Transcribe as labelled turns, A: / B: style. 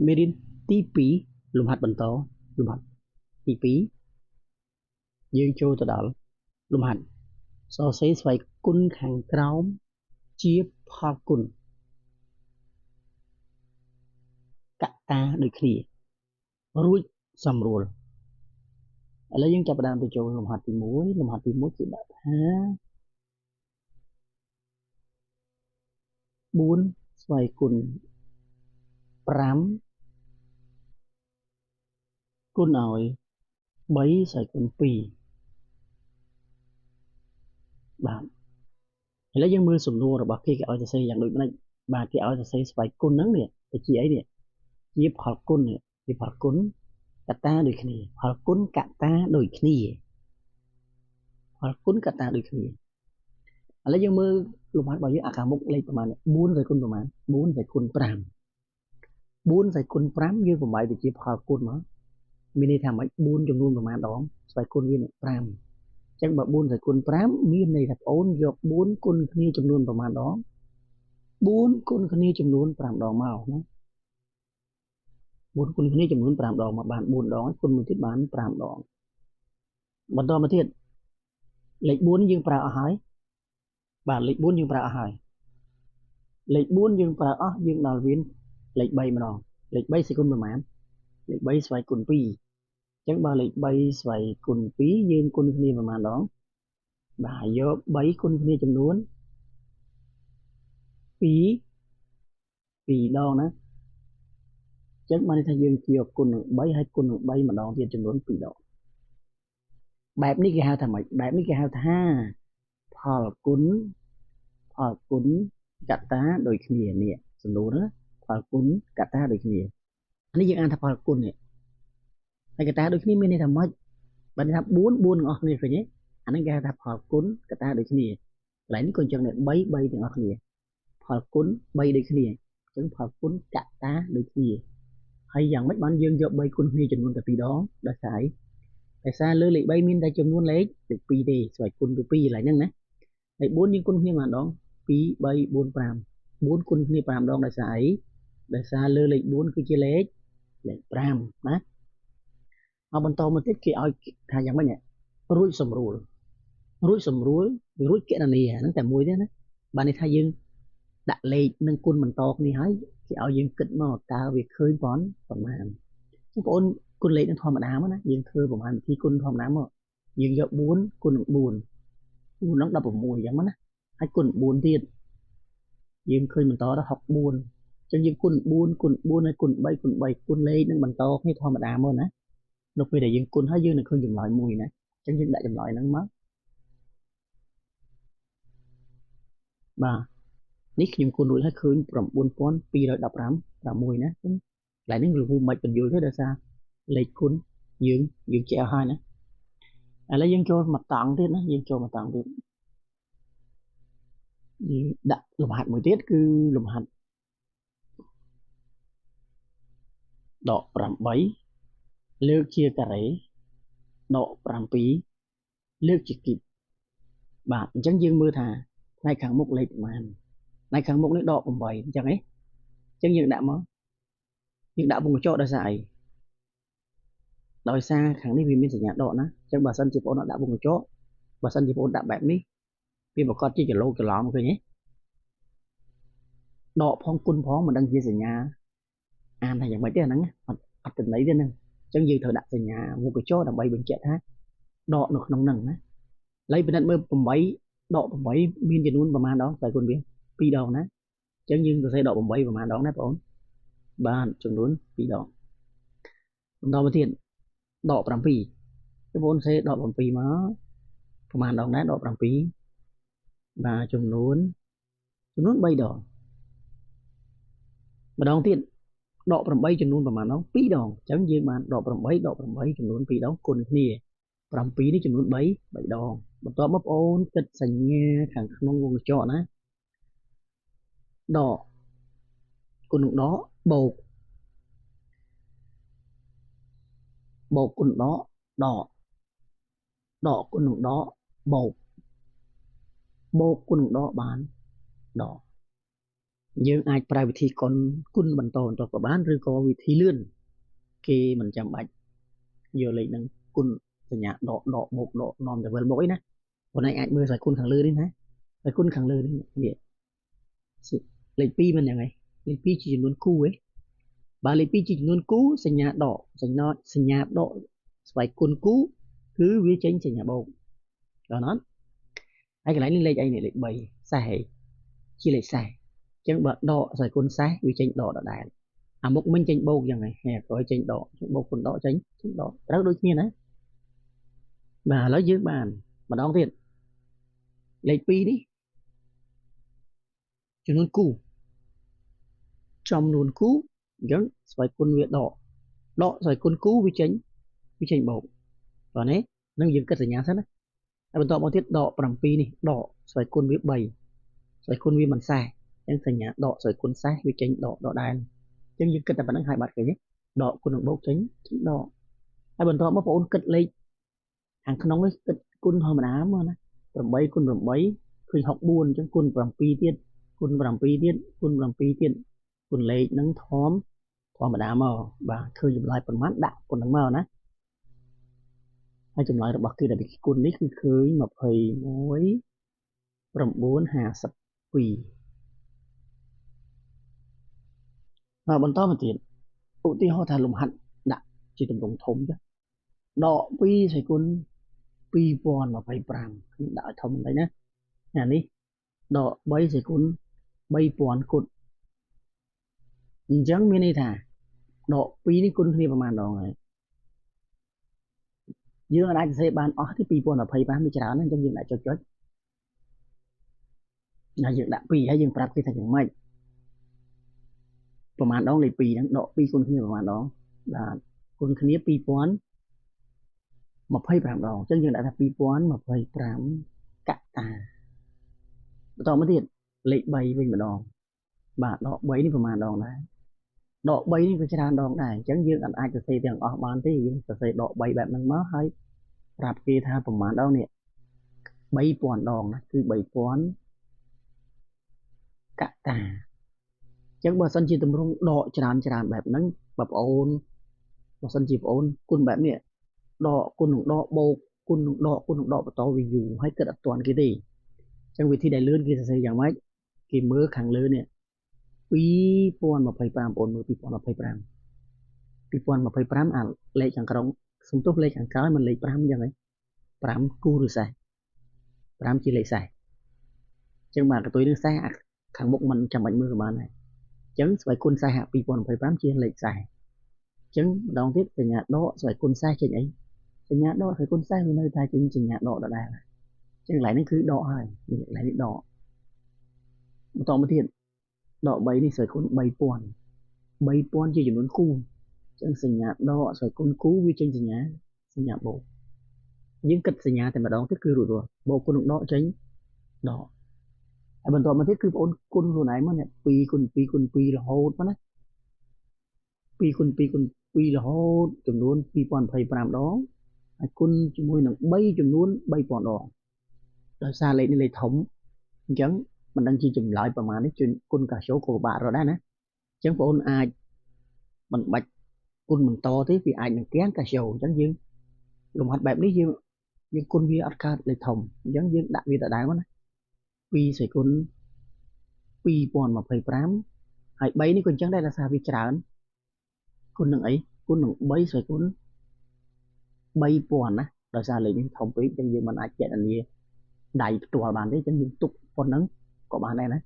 A: មេរៀនទី2លំហាត់បន្តលំហាត់ទី2យើងចូលទៅដល់លំហាត់សរសេរស្វ័យគុណខាងក្រោមជាផលគុណកត្តាដូចគ្នារួចសម្រួលឥឡូវយើងចាប់ផ្ដើមទៅចូលលំហាត់ទី1លំហាត់ទី1គឺដាក់ថា4ស្វ័យគុណ5គុណឲ្យ3ស្វ័យគុណ2បាទឥឡូវយើងមើលសំណួររបស់គេឲ្យសរសេរយ៉ាងដូចម្ដេចបាទគេឲ្យសរសេរស្វ័យគុណហ្នឹងនេះទៅជាអីនេះជាផលគុណនេះជាផលគុណកត្តាដូចគ្នាផលគុណកត្តាដូចគ្នាផលគុណកត្តាដូចគ្នាឥឡូវយើងមើលលំហាត់របស់យើងអាខាងមុខលេខប្រមាណ4ស្វ័យគុណប្រមាណ4ស្វ័យគុណ5 4ស្វ័យគុណ5យើងបំបីទៅជាផលគុណមកមានន័យថាម៉េច4ចំនួនប្រមាណដងស្វ័យគុណវា5អញ្ចឹងបើ4ស្វ័យគុណ5មានន័យថាបងអូនយក4គុណគ្នាចំនួនប្រមាណដង4គុណគ្នាចំនួន5ដងមកណា4គុណគ្នាចំនួន5ដងមកបាន4ដងគុណមួយទៀតបាន5ដងបន្តមកទៀតលេខ4យើងប្រើអស់ហើយបាទលេខ4យើងប្រើអស់ហើយលេខ4យើងប្រើអស់យើងដល់វាលេខ3ម្ដងលេខ3ស្វ័យគុណប្រមាណលេខ3ស្វ័យគុណ2អញ្ចឹងបើលេខ3ស្វ័យគុណ2យើងគុណគ្នាប្រមាណដងបាទយក3គុណគ្នាចំនួន2ដងណាអញ្ចឹងបានន័យថាយើងយកគុណនឹង3ហើយគុណនឹង3ម្ដងទៀតចំនួន2ដងបែបនេះគេហៅថាម៉េចបែបនេះគេហៅថាផលគុណកត្តាដូចគ្នានេះសំណួរណាផលគុណកត្តាដូចគ្នានេះយើងអានថាផលគុណនេះហើយកត្តាដូចគ្នាមានន័យថាម៉េចបើថា4ទាំងអស់គ្នាឃើញទេអានេះគេហៅថាផលគុណកត្តាដូចគ្នាកន្លែងនេះក៏អញ្ចឹងដែរ3ទាំងអស់គ្នាផលគុណ3ដូចគ្នាអញ្ចឹងផលគុណកត្តាដូចគ្នាហើយយ៉ាងម៉េចបានយើងយក3គុណគ្នាចំនួនតែ2ដងដោយសារដោយសារលើលេខ3មានតែចំនួនលេខ2ទេស្វ័យគុណទៅ2កន្លែងហ្នឹងណាហើយ4យើងគុណគ្នាម្ដង2 3 4 5 4គុណគ្នា5ដងដោយសារអីដោយសារលើលេខ4គឺជាលេខ5ណាហើយបន្តមកទៀតគេឲ្យថាយ៉ាងម៉េចរួចសម្រួលរួចគណនាហ្នឹងតែមួយទេណាបានន័យថាយើងដាក់លេខនឹងគុណបន្តគ្នាហើយគេឲ្យយើងគិតមកតើវាឃើញប៉ុន្មានបងប្អូនគុណលេខនឹងធម្មតាមកណាយើងធ្វើប្រហែលវិធីគុណធម្មតាមកយើងយក4គុណនឹង4ហ្នឹង16អញ្ចឹងណាហើយគុណ4ទៀតយើងឃើញបន្តដល់64អញ្ចឹងយើងគុណ4គុណ4ហើយគុណ3គុណ3គុណលេខនឹងបន្តគ្នាធម្មតាមកណានៅពេលដែលយើងគុណហើយយើងនឹងឃើញចម្លើយមួយណាអញ្ចឹងយើងដាក់ចម្លើយហ្នឹងមកបាទនេះខ្ញុំគុណរួចហើយឃើញ9215 6ណាកន្លែងនេះលោកគ្រូមិនបញ្យល់ទេដោយសារលេខគុណយើងចេះអស់ហើយណាឥឡូវយើងចូលមកតង់ទៀតណាយើងចូលមកតង់ទៀតយើងដាក់លំហាត់មួយទៀតគឺលំហាត់ដក8លើកជាការ៉េដក7លើកជាគីបបាទអញ្ចឹងយើងមើលថាផ្នែកខាងមុខលេខប្រមាណផ្នែកខាងមុខនេះដក8អញ្ចឹងអញ្ចឹងយើងដាក់មកយើងដាក់វងកញ្ចក់ដោយសារអីដោយសារខាងនេះវាមានសញ្ញាដកណាអញ្ចឹងបើសិនជាបងប្អូនដាក់វងកញ្ចក់បើសិនជាបងប្អូនដាក់បែបនេះវាប្រកាសជាច្រឡូកច្រឡំឃើញទេដកផងគុណផងមិនដឹងជាសញ្ញាអានថាយ៉ាងម៉េចទេអាហ្នឹងអត់ចំណៃទេហ្នឹងអញ្ចឹងយើងត្រូវដាក់សញ្ញាវងកញ្ចក់ដើម្បីបញ្ជាក់ថាដកនៅក្នុងហ្នឹងណាឡើយពិនិត្យមើល8ដក8មានចំនួនប្រមាណដងស្វ័យគុណវា2ដងណាអញ្ចឹងយើងសរសេរដក8ប្រមាណដងណាបងបានចំនួន2ដងបន្តមកទៀតដក7បងប្អូនសេដក7មកប្រមាណដងដែរដក7បាទចំនួន3ដងម្ដងទៀតដក8ចំនួនប្រមាណដង2ដងអញ្ចឹងយើងបានដក8ចំនួន2ដងគុណគ្នា7នេះចំនួន3ដងបន្ទាប់មកបងប្អូនគិតសញ្ញាខាងក្នុងវងកញ្ចក់ណាដកគុណនឹងដកបូកគុណដកដកគុណនឹងដកបូកគុណនឹងដកបានដក យើងអាចប្រើវិធីគុណបន្តក៏បានឬក៏វិធីលឿនគេមិនចាំបាច់យកលេខហ្នឹងគុណសញ្ញាដកបូកដកនាំទៅវិលមកអីណាបងឯងអាចមើលស្វ័យគុណខាងលើនេះណាស្វ័យគុណខាងលើនេះលេខ2មិនយ៉ាងហ្នឹងលេខ2ជាចំនួនគូឯងបើលេខ2ជាចំនួនគូសញ្ញាដកសញ្ញាដកស្វ័យគុណគូគឺវាចេញសញ្ញាបូកដល់ណាហើយកន្លែងនេះលេខអីនេះលេខ3សេះជាលេខសេះអញ្ចឹងបើដកស្វ័យគុណសេះវាចេញដកដដែលអាមុខមិញចេញបូកយ៉ាងហ្នឹងហើយក្រោយចេញដកបូកគុណដកចេញដកត្រូវដូចគ្នាណាបាទឥឡូវយើងបានម្ដងទៀតលេខ2នេះចំនួនគូចំនួនគូអញ្ចឹងស្វ័យគុណវាដកស្វ័យគុណគូវាចេញបូកបាទនេះនឹងយើងគិតសញ្ញាសិនណាហើយបន្តមកទៀតដក7នេះដកស្វ័យគុណវា3ស្វ័យគុណវាមិនសេះអញ្ចឹងសញ្ញាដកស្វ័យគុណសេះវាចេញដកដដែលអញ្ចឹងយើងគិតតែប៉ុណ្្នឹងហើយបាត់ឃើញទេដកគុណនឹងបូកចេញដកហើយបន្តមកបងប្អូនគិតលេខខាងក្នុងនេះគិតគុណធម្មតាមកណា8គុណ8ឃើញ64អញ្ចឹងគុណ7ទៀតគុណ7ទៀតគុណ7ទៀតគុណលេខហ្នឹងធម្មតាមកបាទឃើញចម្លើយប៉ុន្មានដាក់ប៉ុណ្្នឹងមកណាហើយចម្លើយរបស់គឺដែលគុណនេះគឺឃើញ21 952ហើយបន្តមកទៀតឧទាហរណ៍ថាលំហាត់ដាក់ជាទម្រង់ធំចាដក2ស្វ័យគុណ2025ខ្ញុំដាក់ឲ្យធំបន្តិចណាអានេះដក3ស្វ័យគុណ3000គុណអញ្ចឹងមានន័យថាដក2នេះគុណគ្នាប្រមាណដងហើយយើងអាចសរសេរបានអស់ទី2025នេះច្រើនអញ្ចឹងយើងដាក់ចុចហើយយើងដាក់2ហើយយើងប្រាប់គេថាយ៉ាងម៉េចប្រមាណដងលេខ2ហ្នឹងដក2គុណគ្នាប្រមាណដងបាទគុណគ្នា2025ដងអញ្ចឹងយើងដាក់ថា2025កតាបន្តមកទៀតលេខ3វិញម្ដងបាទដក3នេះប្រមាណដងដែរដក3នេះក៏ច្រើនដងដែរអញ្ចឹងយើងអាចសរសេរទាំងអស់បានទេយើងសរសេរដក3បែបហ្នឹងមកហើយប្រាប់គេថាប្រមាណដងនេះ3000ដងណាគឺ3000កតាអញ្ចឹងបើសិនជាទម្រង់ដកច្រើនបែបហ្នឹងបងប្អូនបើសិនជាបងប្អូនគុណបែបនេះដកគុណនឹងដកបូកគុណនឹងដកបន្តវាយូរហើយគិតអត់ទាន់គេទេអញ្ចឹងវិធីដែលលឿនគេសរសេរយ៉ាងម៉េចគេមើលខាងលើនេះ2025បងប្អូនមើល2025អាលេខខាងក្រោមសំទោសលេខខាងក្រោយមិនលេខ5អញ្ចឹងហី5គូឬសេះ5ជាលេខសេះអញ្ចឹងបាទកតុយនឹងសេះខាងមុខមិនចាំបាច់មើលក៏បានដែរអញ្ចឹងស្វ័យគុណសេះ2025ជាលេខសេះអញ្ចឹងម្ដងទៀតសញ្ញាដកស្វ័យគុណសេះចេញអីសញ្ញាដកស្វ័យគុណសេះវានៅតែចេញសញ្ញាដកដដែលអញ្ចឹងកន្លែងនេះគឺដកហើយកន្លែងនេះដកបន្តមកទៀតដក3នេះស្វ័យគុណ3000ជាចំនួនគូអញ្ចឹងសញ្ញាដកស្វ័យគុណគូវាចេញសញ្ញាបូកយើងគិតសញ្ញាតែម្ដងទៀតគឺរួចរាល់បូកគុណនឹងដកចេញដកហើយបន្តមកទៀតគឺបងប្អូនគុណខ្លួនឯងមកនេះ2គុណ2គុណ2រហូតមកណា2គុណ2គុណ2រហូតចំនួន2025ដងហើយគុណជាមួយនឹង3ចំនួន3000ដងដោយសារលេខនេះលេខធំអញ្ចឹងមិនដឹងជាចម្លើយប្រមាណនេះគុណកាសូក៏ពិបាករកដែរណាអញ្ចឹងបងប្អូនអាចមិនបាច់គុណបន្តទេវាអាចនឹងទាំងកាសូអញ្ចឹងយើងលំហាត់បែបនេះយើងគុណវាអត់កើតលេខធំអញ្ចឹងយើងដាក់វាដដែលមកណា2ស្វ័យគុណ2025ហើយ3នេះក៏អញ្ចឹងដែរដោយសារវាច្រើនគុណនឹងអីគុណនឹង3ស្វ័យគុណ3000ណាដោយសារលេខនេះធំពេកអញ្ចឹងយើងមិនអាចគណនាដៃផ្ទាល់បានទេអញ្ចឹងយើងទុកប៉ុណ្ណឹងក៏បានដែរណា